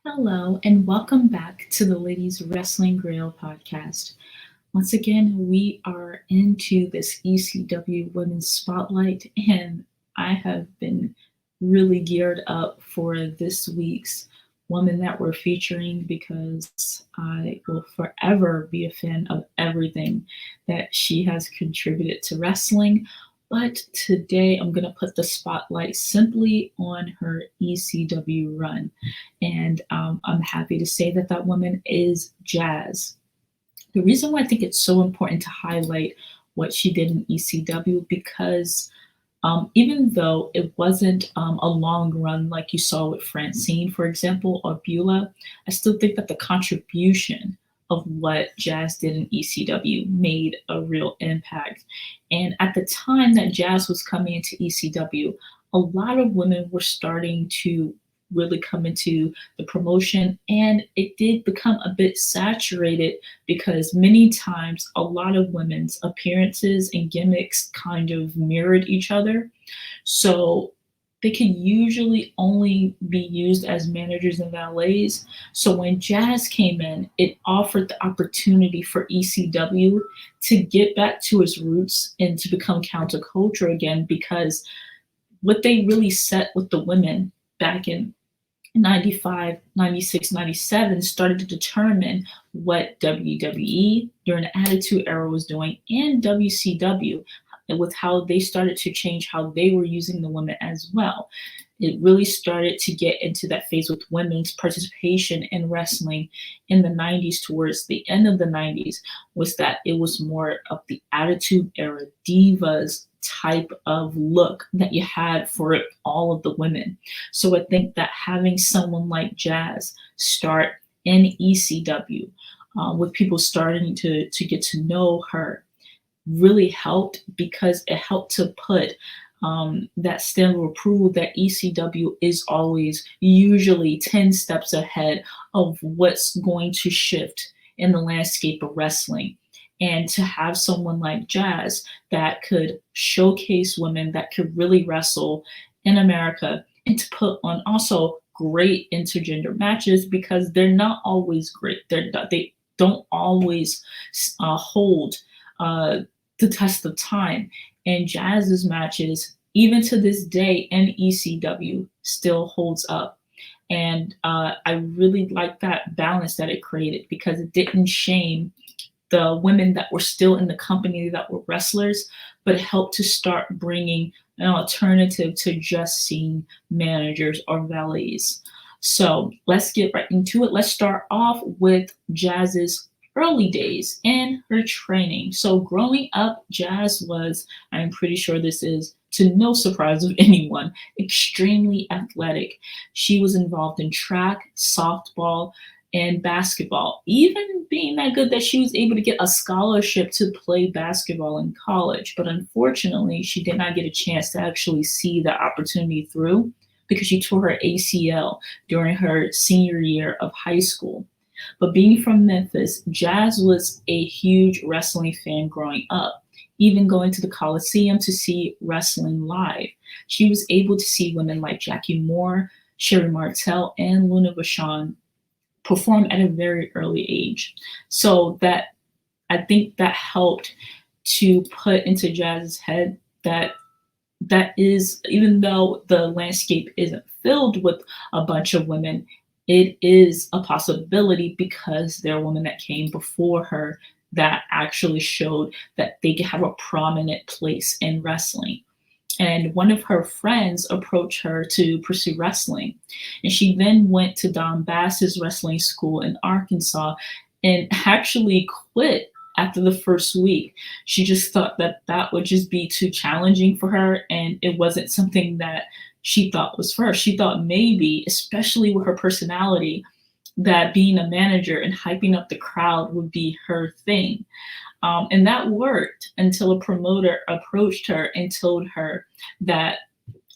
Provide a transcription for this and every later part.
Hello, and welcome back to the Ladies Wrestling Grill podcast. Once again, we are into this ECW Women's Spotlight, and I have been really geared up for this week's woman that we're featuring because I will forever be a fan of everything that she has contributed to wrestling. But today I'm going to put the spotlight simply on her ECW run. And I'm happy to say that that woman is Jazz. The reason why I think it's so important to highlight what she did in ECW because even though it wasn't a long run like you saw with Francine, for example, or Beulah, I still think that the contribution of what Jazz did in ECW made a real impact. And at the time that Jazz was coming into ECW, a lot of women were starting to really come into the promotion, and it did become a bit saturated because many times a lot of women's appearances and gimmicks kind of mirrored each other. So they could usually only be used as managers and valets. So when Jazz came in, it offered the opportunity for ECW to get back to its roots and to become counterculture again because what they really set with the women back in 95, 96, 97 started to determine what WWE during the Attitude Era was doing and WCW with how they started to change how they were using the women as well. It really started to get into that phase with women's participation in wrestling in the 90s towards the end of the 90s was that it was more of the Attitude Era divas type of look that you had for all of the women. So I think that having someone like Jazz start in ECW, with people starting to get to know her, really helped because it helped to put that stamp of approval that ECW is always usually 10 steps ahead of what's going to shift in the landscape of wrestling. And to have someone like Jazz that could showcase women that could really wrestle in America and to put on also great intergender matches because they're not always great. They don't always hold uh, the test of time. And Jazz's matches, even to this day in ECW, still holds up. And I really like that balance that it created because it didn't shame the women that were still in the company that were wrestlers, but it helped to start bringing an alternative to just seeing managers or valets. So let's get right into it. Let's start off with Jazz's early days and her training. So growing up, Jazz was, I'm pretty sure this is to no surprise of anyone, extremely athletic. She was involved in track, softball, and basketball, even being that good that she was able to get a scholarship to play basketball in college. But unfortunately, she did not get a chance to actually see the opportunity through because she tore her ACL during her senior year of high school. But being from Memphis, Jazz was a huge wrestling fan growing up, even going to the Coliseum to see wrestling live. She was able to see women like Jackie Moore, Sherry Martel, and Luna Vachon perform at a very early age. So that I think that helped to put into Jazz's head that that is, even though the landscape isn't filled with a bunch of women, it is a possibility because there are women that came before her that actually showed that they could have a prominent place in wrestling. And one of her friends approached her to pursue wrestling. And she then went to Don Bass's wrestling school in Arkansas and actually quit after the first week. She just thought that that would just be too challenging for her and it wasn't something that she thought was for her. She thought maybe, especially with her personality, that being a manager and hyping up the crowd would be her thing. And that worked until a promoter approached her and told her that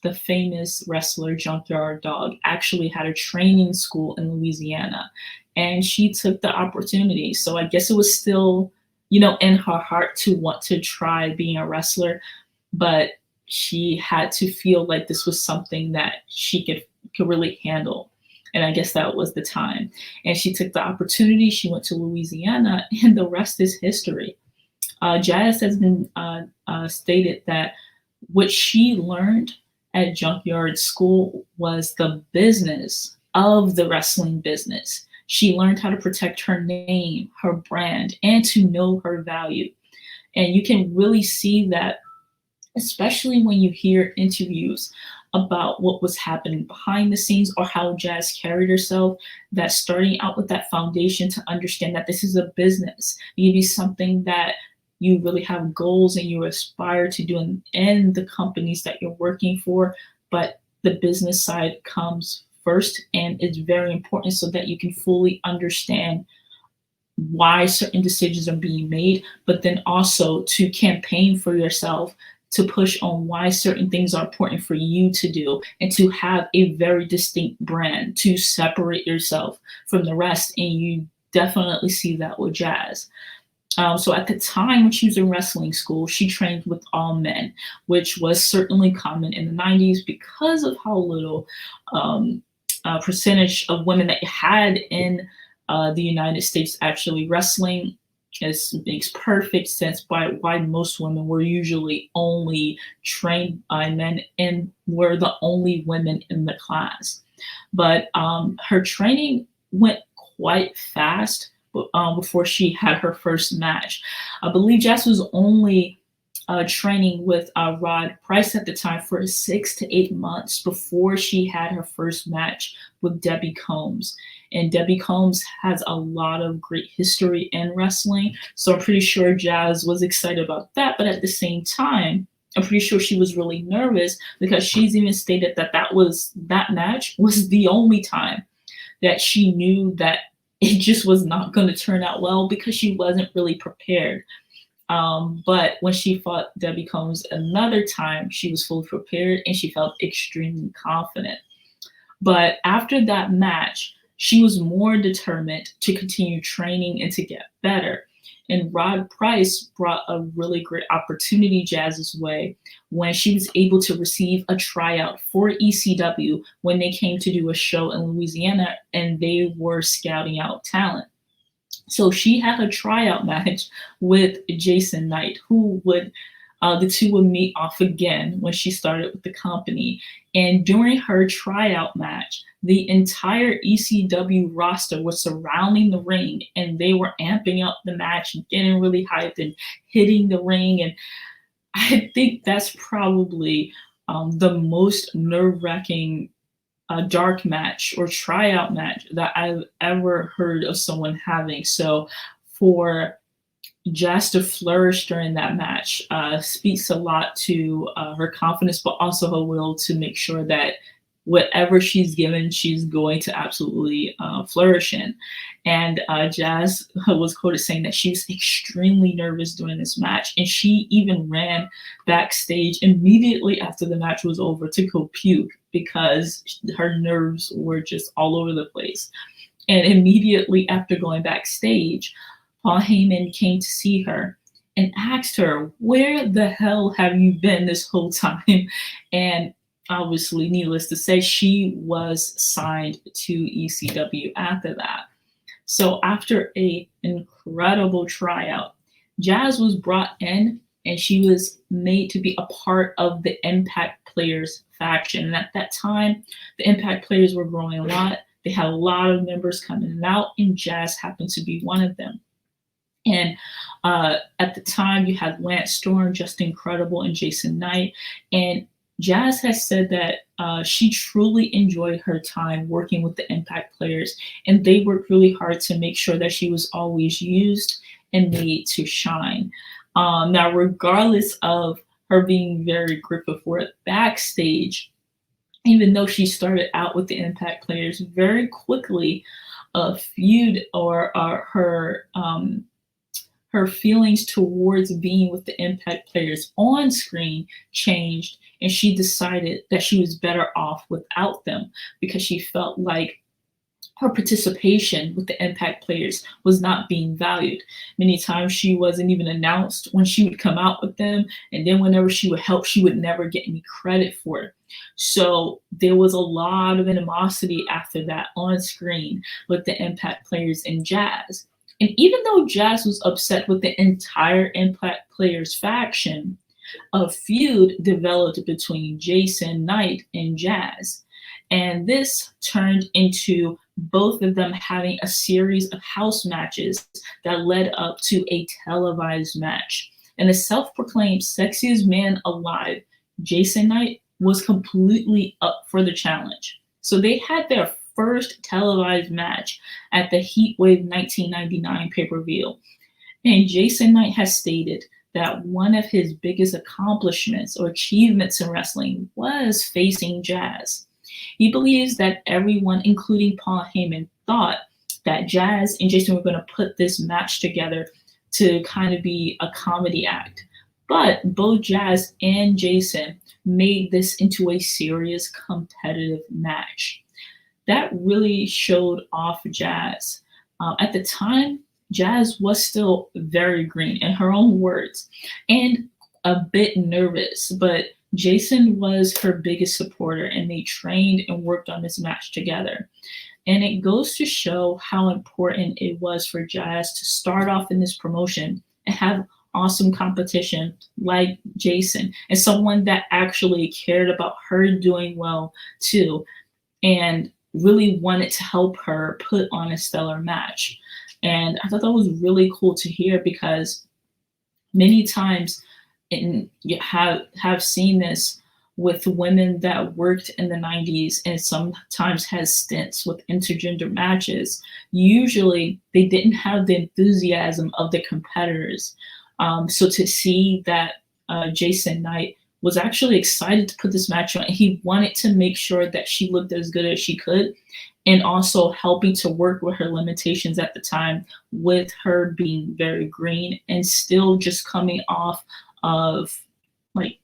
the famous wrestler Junkyard Dog actually had a training school in Louisiana. And she took the opportunity. So I guess it was still, in her heart to want to try being a wrestler, but she had to feel like this was something that she could really handle. And I guess that was the time. And she took the opportunity. She went to Louisiana, and the rest is history. Jazz has been stated that what she learned at Junkyard School was the business of the wrestling business. She learned how to protect her name, her brand, and to know her value. And you can really see that, especially when you hear interviews about what was happening behind the scenes or how Jazz carried herself, that starting out with that foundation to understand that this is a business, maybe something that you really have goals and you aspire to do in the companies that you're working for, but the business side comes first, and it's very important so that you can fully understand why certain decisions are being made, but then also to campaign for yourself, to push on why certain things are important for you to do, and to have a very distinct brand to separate yourself from the rest. And you definitely see that with Jazz. So at the time when she was in wrestling school, she trained with all men, which was certainly common in the 90s because of how little percentage of women that you had in the United States actually wrestling. It makes perfect sense by why most women were usually only trained by men and were the only women in the class. But her training went quite fast before she had her first match. I believe Jess was only training with Rod Price at the time for 6 to 8 months before she had her first match with Debbie Combs. And Debbie Combs has a lot of great history in wrestling. So I'm pretty sure Jazz was excited about that. But at the same time, I'm pretty sure she was really nervous because she's even stated that that match was the only time that she knew that it just was not going to turn out well because she wasn't really prepared. But when she fought Debbie Combs another time, she was fully prepared and she felt extremely confident. But after that match, she was more determined to continue training and to get better. And Rod Price brought a really great opportunity Jazz's way when she was able to receive a tryout for ECW when they came to do a show in Louisiana and they were scouting out talent. So she had a tryout match with Jason Knight, who would the two would meet off again when she started with the company. And during her tryout match, the entire ECW roster was surrounding the ring and they were amping up the match and getting really hyped and hitting the ring. And I think that's probably the most nerve-wracking dark match or tryout match that I've ever heard of someone having. So for Jazz to flourish during that match speaks a lot to her confidence, but also her will to make sure that whatever she's given, she's going to absolutely flourish in. And Jazz was quoted saying that she was extremely nervous during this match. And she even ran backstage immediately after the match was over to go puke because her nerves were just all over the place. And immediately after going backstage, Paul Heyman came to see her and asked her, "Where the hell have you been this whole time?" And obviously, needless to say, she was signed to ECW after that. So after an incredible tryout, Jazz was brought in and she was made to be a part of the Impact Players faction. And at that time, the Impact Players were growing a lot. They had a lot of members coming in and out, and Jazz happened to be one of them. And at the time, you had Lance Storm, Justin Credible, and Jason Knight. And Jazz has said that she truly enjoyed her time working with the Impact Players, and they worked really hard to make sure that she was always used and made to shine. Now, regardless of her being very great before it, backstage, even though she started out with the Impact Players, very quickly a feud or her feelings towards being with the Impact Players on screen changed, and she decided that she was better off without them because she felt like her participation with the Impact players was not being valued. Many times she wasn't even announced when she would come out with them, and then whenever she would help, she would never get any credit for it. So there was a lot of animosity after that on screen with the Impact players and Jazz. And even though Jazz was upset with the entire Impact players faction, a feud developed between Jason Knight and Jazz. And this turned into both of them having a series of house matches that led up to a televised match. And the self proclaimed sexiest man alive, Jason Knight, was completely up for the challenge. So they had their first televised match at the Heatwave 1999 pay per view. And Jason Knight has stated that one of his biggest accomplishments or achievements in wrestling was facing Jazz. He believes that everyone, including Paul Heyman, thought that Jazz and Jason were going to put this match together to kind of be a comedy act. But both Jazz and Jason made this into a serious competitive match. That really showed off Jazz. At the time, Jazz was still very green, in her own words, and a bit nervous, but Jason was her biggest supporter, and they trained and worked on this match together. And it goes to show how important it was for Jazz to start off in this promotion and have awesome competition like Jason, and someone that actually cared about her doing well too, and really wanted to help her put on a stellar match. And I thought that was really cool to hear, because many times you have seen this with women that worked in the 90s and sometimes had stints with intergender matches. Usually they didn't have the enthusiasm of the competitors. So to see that Jason Knight was actually excited to put this match on, he wanted to make sure that she looked as good as she could, and also helping to work with her limitations at the time, with her being very green and still just coming off of like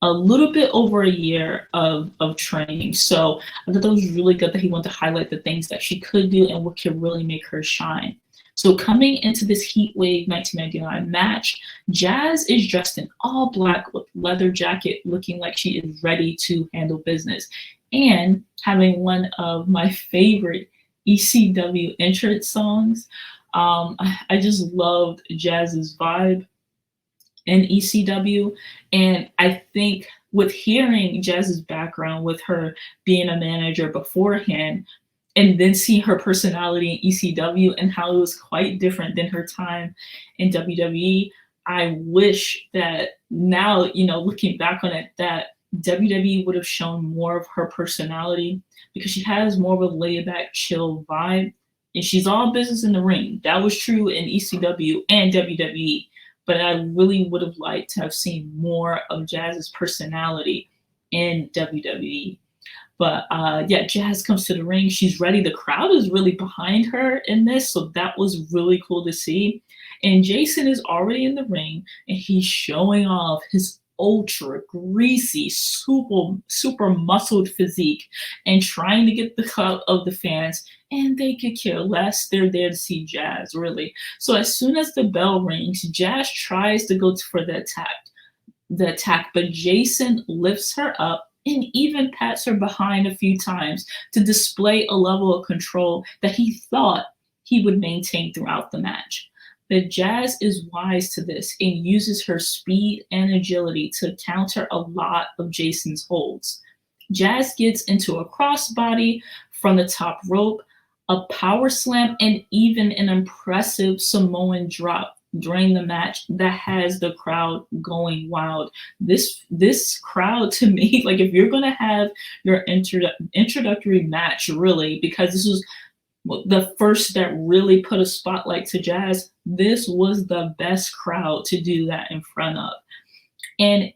a little bit over a year of training. So I thought that was really good that he wanted to highlight the things that she could do and what could really make her shine. So coming into this Heatwave 1999 match, Jazz is dressed in all black with leather jacket, looking like she is ready to handle business, and having one of my favorite ECW entrance songs. I just loved Jazz's vibe in ECW, and I think with hearing Jazz's background, with her being a manager beforehand, and then seeing her personality in ECW and how it was quite different than her time in WWE, I wish that now, looking back on it, that WWE would have shown more of her personality, because she has more of a laid back, chill vibe, and she's all business in the ring. That was true in ECW and WWE, but I really would have liked to have seen more of Jazz's personality in WWE. But yeah, Jazz comes to the ring. She's ready. The crowd is really behind her in this, so that was really cool to see. And Jason is already in the ring, and he's showing off his ultra greasy, super muscled physique, and trying to get the clout of the fans. And they could care less. They're there to see Jazz, really. So as soon as the bell rings, Jazz tries to go for the attack, but Jason lifts her up and even pats her behind a few times to display a level of control that he thought he would maintain throughout the match. But Jazz is wise to this and uses her speed and agility to counter a lot of Jason's holds. Jazz gets into a crossbody from the top rope, a power slam, and even an impressive Samoan drop during the match that has the crowd going wild. This crowd, to me, like, if you're gonna have your introductory match, really, because this was the first that really put a spotlight to Jazz, this was the best crowd to do that in front of. And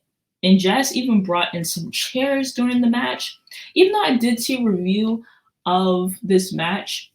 Jazz even brought in some chairs during the match. Even though I did see a review of this match,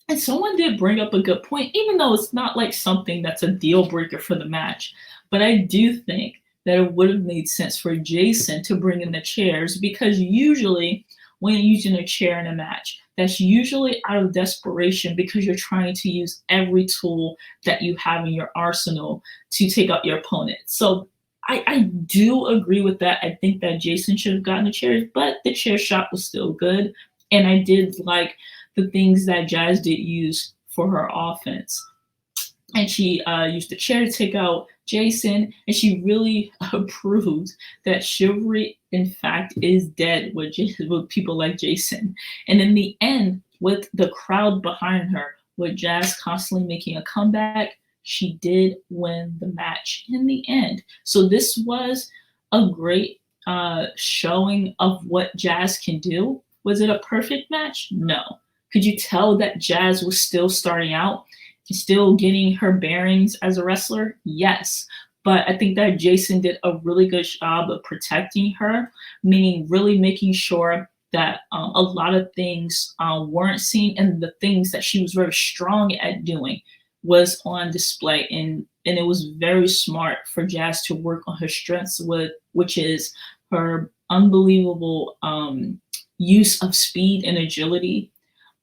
and someone did bring up a good point, even though it's not like something that's a deal breaker for the match. But I do think that it would have made sense for Jason to bring in the chairs, because usually when using a chair in a match. That's usually out of desperation because you're trying to use every tool that you have in your arsenal to take out your opponent. So I do agree with that. I think that Jason should have gotten a chair, but the chair shot was still good. And I did like the things that Jazz did use for her offense. And she used the chair to take out Jason, and she really proved that chivalry, in fact, is dead with people like Jason. And in the end, with the crowd behind her, with Jazz constantly making a comeback, she did win the match in the end. So this was a great showing of what Jazz can do. Was it a perfect match? No. Could you tell that Jazz was still starting out? Still getting her bearings as a wrestler? Yes. But I think that Jason did a really good job of protecting her, meaning really making sure that a lot of things weren't seen, and the things that she was very strong at doing was on display. And it was very smart for Jazz to work on her strengths, which is her unbelievable use of speed and agility.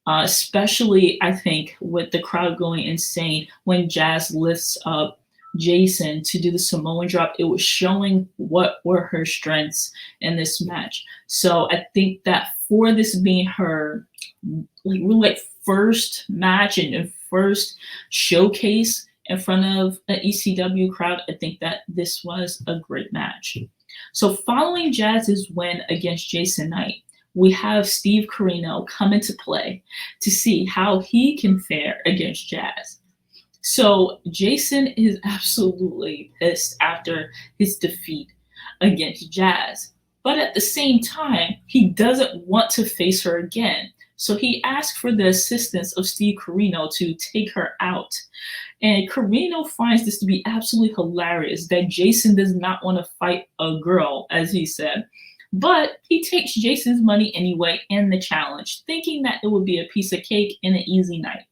Especially, I think, with the crowd going insane when Jazz lifts up Jason to do the Samoan drop. It was showing what were her strengths in this match. So I think that for this being her like first match and first showcase in front of an ECW crowd, I think that this was a great match. So following Jazz's win against Jason Knight, we have Steve Corino come into play to see how he can fare against Jazz. So Jason is absolutely pissed after his defeat against Jazz. But at the same time, he doesn't want to face her again. So he asked for the assistance of Steve Corino to take her out. And Corino finds this to be absolutely hilarious that Jason does not want to fight a girl, as he said. But he takes Jason's money anyway and the challenge, thinking that it would be a piece of cake and an easy night.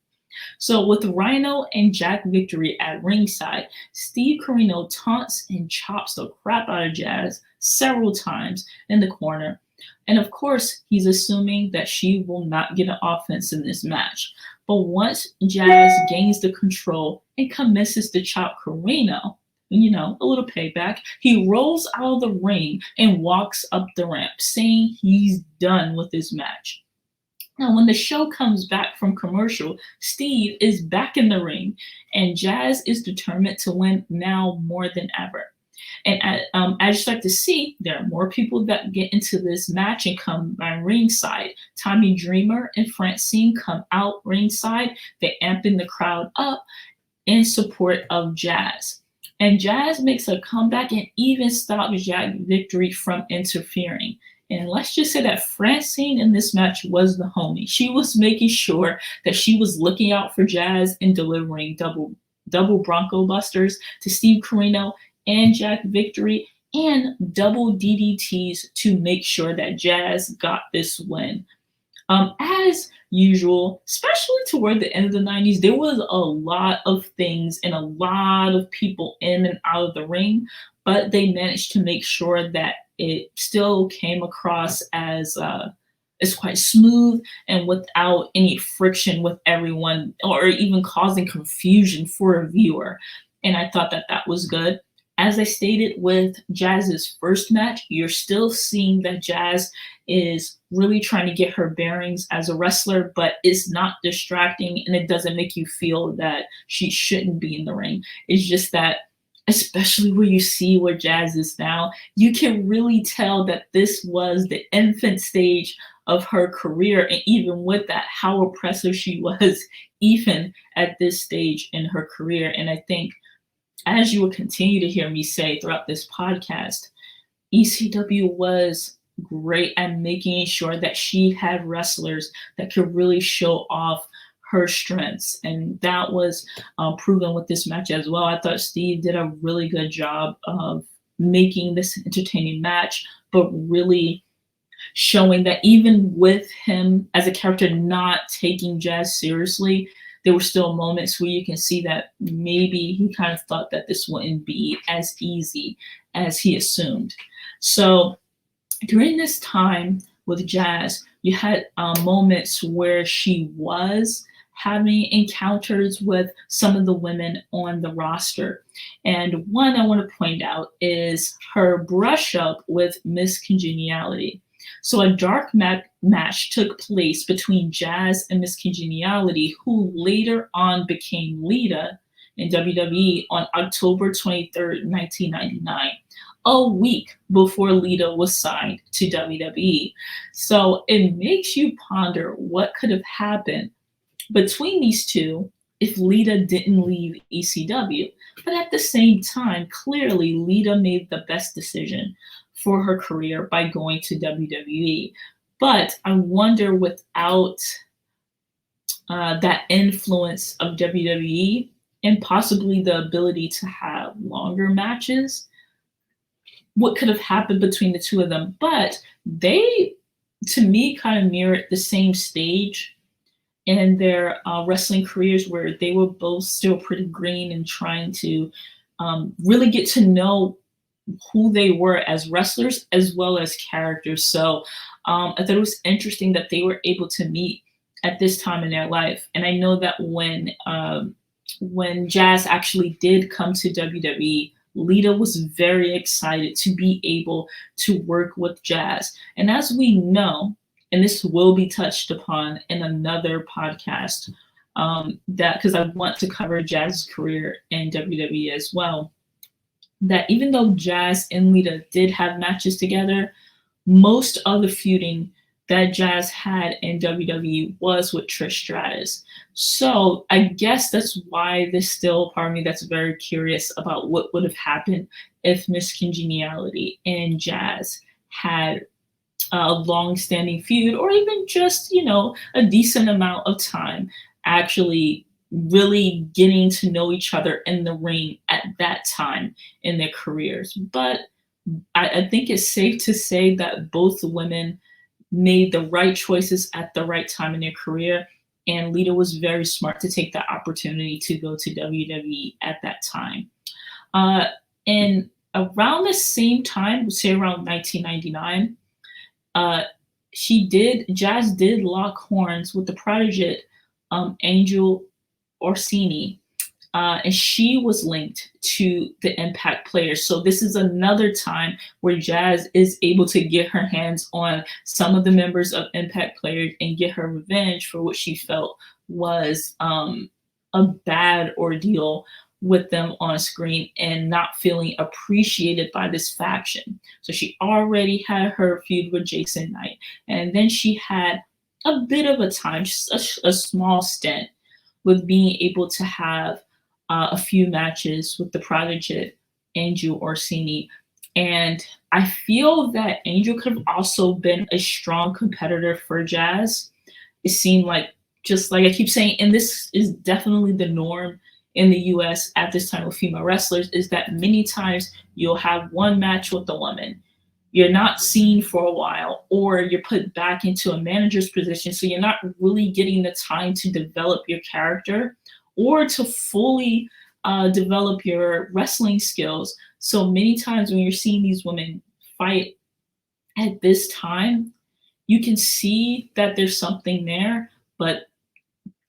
So with Rhino and Jack Victory at ringside, Steve Corino taunts and chops the crap out of Jazz several times in the corner. And of course, he's assuming that she will not get an offense in this match. But once Jazz gains the control and commences to chop Corino, a little payback, he rolls out of the ring and walks up the ramp, saying he's done with this match. Now, when the show comes back from commercial, Steve is back in the ring, and Jazz is determined to win now more than ever. And as you start to see, there are more people that get into this match and come by ringside. Tommy Dreamer and Francine come out ringside. They amping the crowd up in support of Jazz. And Jazz makes a comeback and even stops Jack Victory from interfering. And let's just say that Francine in this match was the homie. She was making sure that she was looking out for Jazz and delivering double Bronco Busters to Steve Corino and Jack Victory, and double DDTs to make sure that Jazz got this win. As usual, especially toward the end of the 90s, there was a lot of things and a lot of people in and out of the ring, but they managed to make sure that it still came across as quite smooth and without any friction with everyone or even causing confusion for a viewer. And I thought that that was good. As I stated with Jazz's first match, you're still seeing that Jazz is really trying to get her bearings as a wrestler, but it's not distracting and it doesn't make you feel that she shouldn't be in the ring. It's just that, especially where you see where Jazz is now, you can really tell that this was the infant stage of her career. And even with that, how oppressive she was even at this stage in her career. And I think, as you will continue to hear me say throughout this podcast, ECW was great at making sure that she had wrestlers that could really show off her strengths. And that was proven with this match as well. I thought Steve did a really good job of making this an entertaining match, but really showing that even with him as a character not taking Jazz seriously, there were still moments where you can see that maybe he kind of thought that this wouldn't be as easy as he assumed. So during this time, with Jazz. You had moments where she was having encounters with some of the women on the roster. And one I want to point out is her brush up with Miss Congeniality. So a dark match took place between Jazz and Miss Congeniality, who later on became Lita in WWE on October 23rd, 1999, a week before Lita was signed to WWE. So it makes you ponder what could have happened between these two if Lita didn't leave ECW. But at the same time, clearly Lita made the best decision for her career by going to WWE. But I wonder, without that influence of WWE and possibly the ability to have longer matches, what could have happened between the two of them. But they, to me, kind of mirrored the same stage in their wrestling careers, where they were both still pretty green and trying to really get to know who they were as wrestlers as well as characters. So I thought it was interesting that they were able to meet at this time in their life. And I know that when Jazz actually did come to WWE, Lita was very excited to be able to work with Jazz. And as we know, and this will be touched upon in another podcast, that because I want to cover Jazz's career in WWE as well, that even though Jazz and Lita did have matches together, most of the feuding that Jazz had in WWE was with Trish Stratus. So I guess that's why there's still a part of me that's very curious about what would have happened if Miss Congeniality and Jazz had a long-standing feud, or even just, a decent amount of time actually really getting to know each other in the ring at that time in their careers. But I think it's safe to say that both women made the right choices at the right time in their career. And Lita was very smart to take that opportunity to go to WWE at that time. And around the same time, say around 1999, Jazz did lock horns with the prodigy Angel Orsini, and she was linked to the Impact players. So this is another time where Jazz is able to get her hands on some of the members of Impact players and get her revenge for what she felt was a bad ordeal with them on screen and not feeling appreciated by this faction. So she already had her feud with Jason Knight, and then she had a bit of a time, just a small stint, with being able to have a few matches with the prodigy Angel Orsini. And I feel that Angel could have also been a strong competitor for Jazz. It seemed like, just like I keep saying, and this is definitely the norm in the US at this time with female wrestlers, is that many times you'll have one match with a woman. You're not seen for a while, or you're put back into a manager's position. So you're not really getting the time to develop your character or to fully develop your wrestling skills. So many times when you're seeing these women fight at this time, you can see that there's something there, but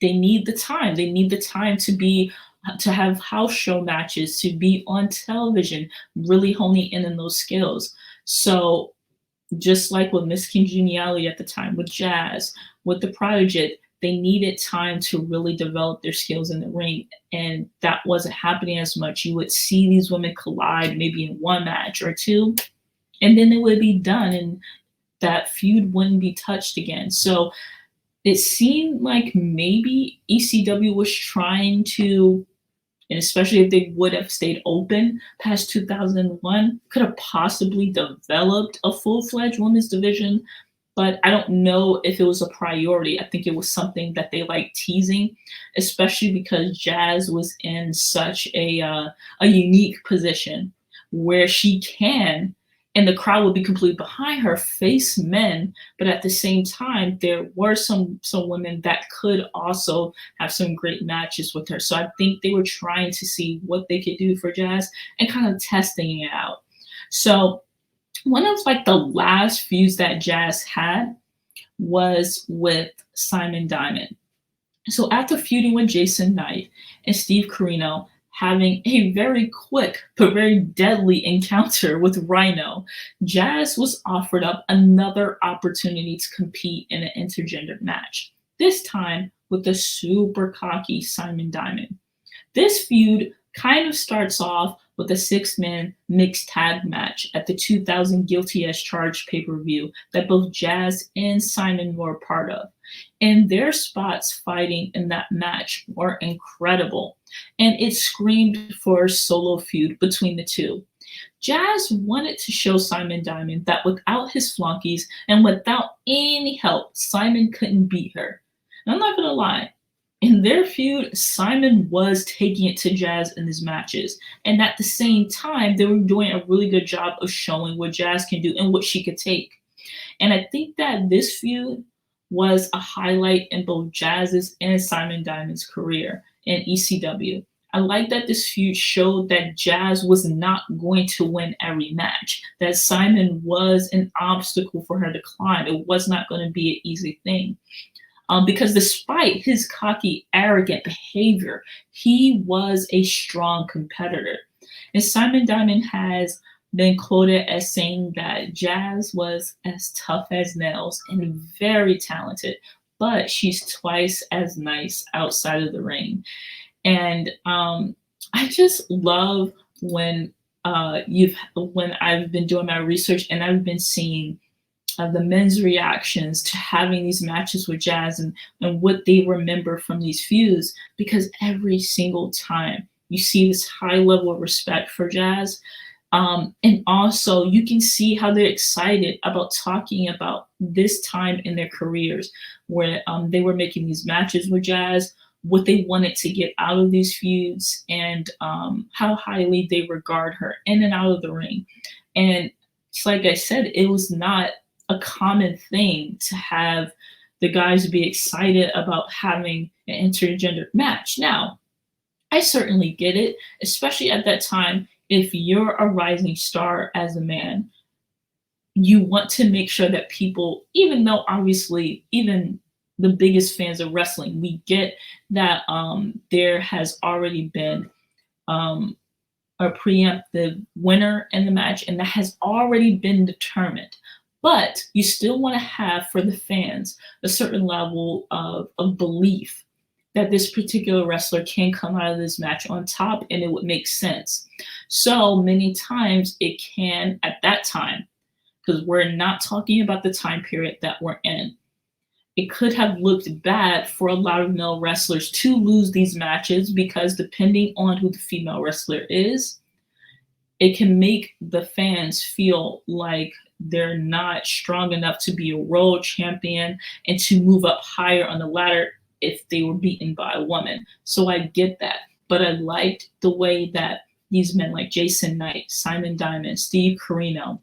they need the time. They need the time to have house show matches, to be on television, really honing in on those skills. So just like with Miss Congeniality at the time, with Jazz, with the Prodigy, they needed time to really develop their skills in the ring, and that wasn't happening as much. You would see these women collide maybe in one match or two, and then it would be done, and that feud wouldn't be touched again. So it seemed like maybe ECW was trying to, and especially if they would have stayed open past 2001, could have possibly developed a full-fledged women's division. But I don't know if it was a priority. I think it was something that they liked teasing, especially because Jazz was in such a unique position where she can, and the crowd would be completely behind her, face men, but at the same time, there were some women that could also have some great matches with her. So I think they were trying to see what they could do for Jazz and kind of testing it out. So One of like the last feuds that Jazz had was with Simon Diamond. So after feuding with Jason Knight and Steve Corino, having a very quick but very deadly encounter with Rhino, Jazz was offered up another opportunity to compete in an intergender match, this time with the super cocky Simon Diamond. This feud kind of starts off with a six-man mixed tag match at the 2000 Guilty as Charged pay-per-view that both Jazz and Simon were a part of. And their spots fighting in that match were incredible. And it screamed for a solo feud between the two. Jazz wanted to show Simon Diamond that without his flunkies and without any help, Simon couldn't beat her. And I'm not gonna lie, in their feud, Simon was taking it to Jazz in his matches. And at the same time, they were doing a really good job of showing what Jazz can do and what she could take. And I think that this feud was a highlight in both Jazz's and Simon Diamond's career in ECW. I like that this feud showed that Jazz was not going to win every match, that Simon was an obstacle for her to climb. It was not going to be an easy thing. Because despite his cocky, arrogant behavior, he was a strong competitor. And Simon Diamond has been quoted as saying that Jazz was as tough as nails and very talented, but she's twice as nice outside of the ring. And I just love when when I've been doing my research and I've been seeing the men's reactions to having these matches with Jazz and what they remember from these feuds, because every single time you see this high level of respect for Jazz. And also, you can see how they're excited about talking about this time in their careers where they were making these matches with Jazz, what they wanted to get out of these feuds, and how highly they regard her in and out of the ring. And it's like I said, it was not a common thing to have the guys be excited about having an intergender match. Now, I certainly get it, especially at that time. If you're a rising star as a man, you want to make sure that people, even though obviously even the biggest fans of wrestling, we get that there has already been a preemptive winner in the match, and that has already been determined. But you still want to have for the fans a certain level of belief that this particular wrestler can come out of this match on top and it would make sense. So many times it can, at that time, because we're not talking about the time period that we're in, it could have looked bad for a lot of male wrestlers to lose these matches because depending on who the female wrestler is, it can make the fans feel like they're not strong enough to be a world champion and to move up higher on the ladder if they were beaten by a woman. So I get that. But I liked the way that these men like Jason Knight, Simon Diamond, Steve Corino,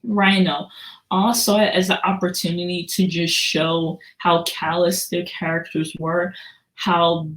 Rhino all saw it as an opportunity to just show how callous their characters were, how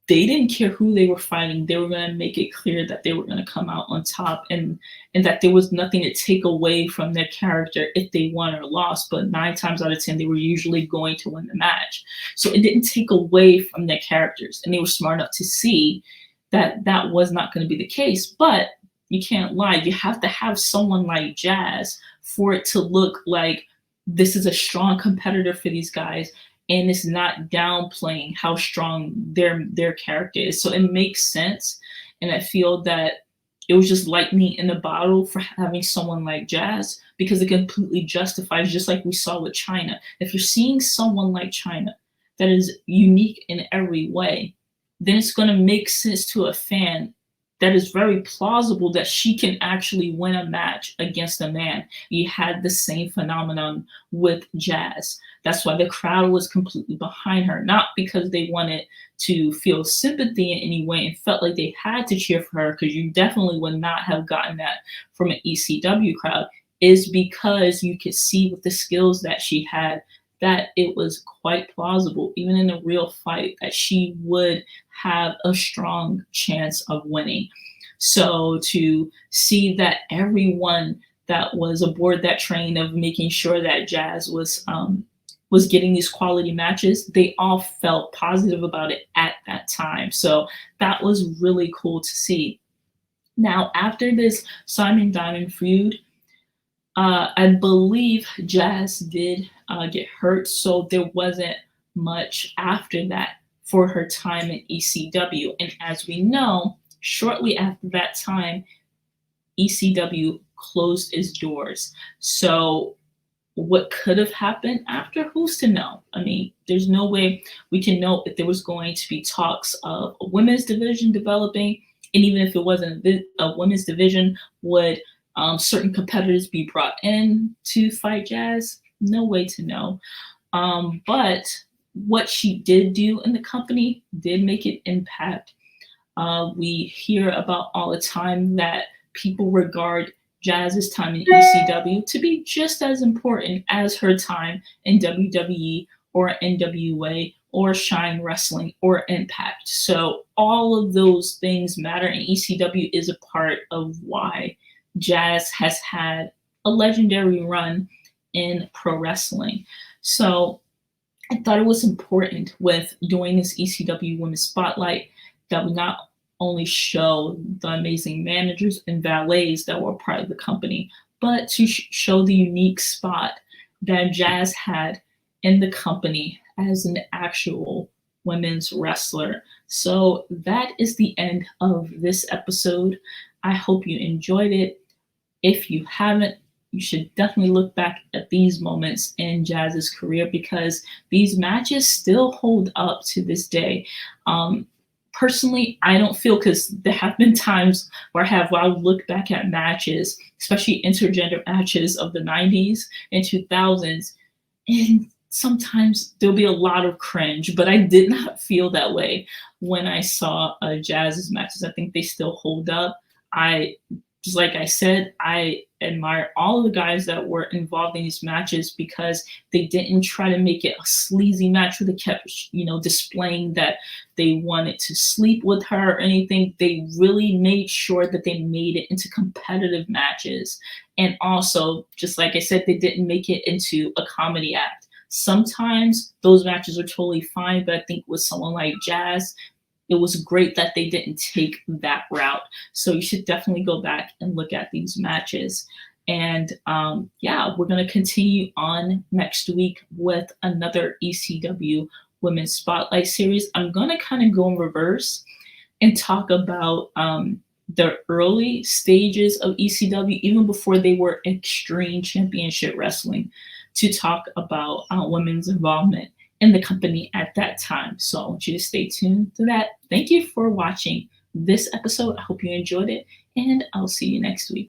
they didn't care who they were fighting. They were going to make it clear that they were going to come out on top, and that there was nothing to take away from their character if they won or lost. But 9 times out of 10, they were usually going to win the match. So it didn't take away from their characters, and they were smart enough to see that that was not going to be the case. But you can't lie. You have to have someone like Jazz for it to look like this is a strong competitor for these guys, and it's not downplaying how strong their character is. So it makes sense, and I feel that it was just lightning in a bottle for having someone like Jazz, because it completely justifies, just like we saw with China. If you're seeing someone like China that is unique in every way, then it's going to make sense to a fan that is very plausible that she can actually win a match against a man. You had the same phenomenon with Jazz. That's why the crowd was completely behind her, not because they wanted to feel sympathy in any way and felt like they had to cheer for her, because you definitely would not have gotten that from an ECW crowd, is because you could see with the skills that she had that it was quite plausible, even in a real fight, that she would have a strong chance of winning. So to see that everyone that was aboard that train of making sure that Jazz was getting these quality matches, they all felt positive about it at that time. So that was really cool to see. Now, after this Simon Diamond feud, I believe Jazz did get hurt, so there wasn't much after that for her time in ECW. And as we know, shortly after that time, ECW closed its doors. So what could have happened after? Who's to know? I mean, there's no way we can know if there was going to be talks of a women's division developing, and even if it wasn't a women's division, would certain competitors be brought in to fight Jazz? No way to know. But what she did do in the company did make an impact. We hear about all the time that people regard Jazz's time in ECW to be just as important as her time in WWE or NWA or Shine Wrestling or Impact. So all of those things matter, and ECW is a part of why Jazz has had a legendary run in pro wrestling. So I thought it was important with doing this ECW Women's Spotlight that we not only show the amazing managers and valets that were part of the company, but to show the unique spot that Jazz had in the company as an actual women's wrestler. So that is the end of this episode. I hope you enjoyed it. If you haven't, you should definitely look back at these moments in Jazz's career because these matches still hold up to this day. Personally, I don't feel, because there have been times where I would look back at matches, especially intergender matches of the 90s and 2000s, and sometimes there'll be a lot of cringe, but I did not feel that way when I saw Jazz's matches. I think they still hold up. Just like I said, I admire all of the guys that were involved in these matches because they didn't try to make it a sleazy match where they kept, displaying that they wanted to sleep with her or anything. They really made sure that they made it into competitive matches. And also, just like I said, they didn't make it into a comedy act. Sometimes those matches are totally fine, but I think with someone like Jazz, it was great that they didn't take that route. So you should definitely go back and look at these matches. And we're going to continue on next week with another ECW Women's Spotlight series. I'm going to kind of go in reverse and talk about the early stages of ECW, even before they were Extreme Championship Wrestling, to talk about women's involvement in the company at that time. So I want you to stay tuned to that. Thank you for watching this episode. I hope you enjoyed it, and I'll see you next week.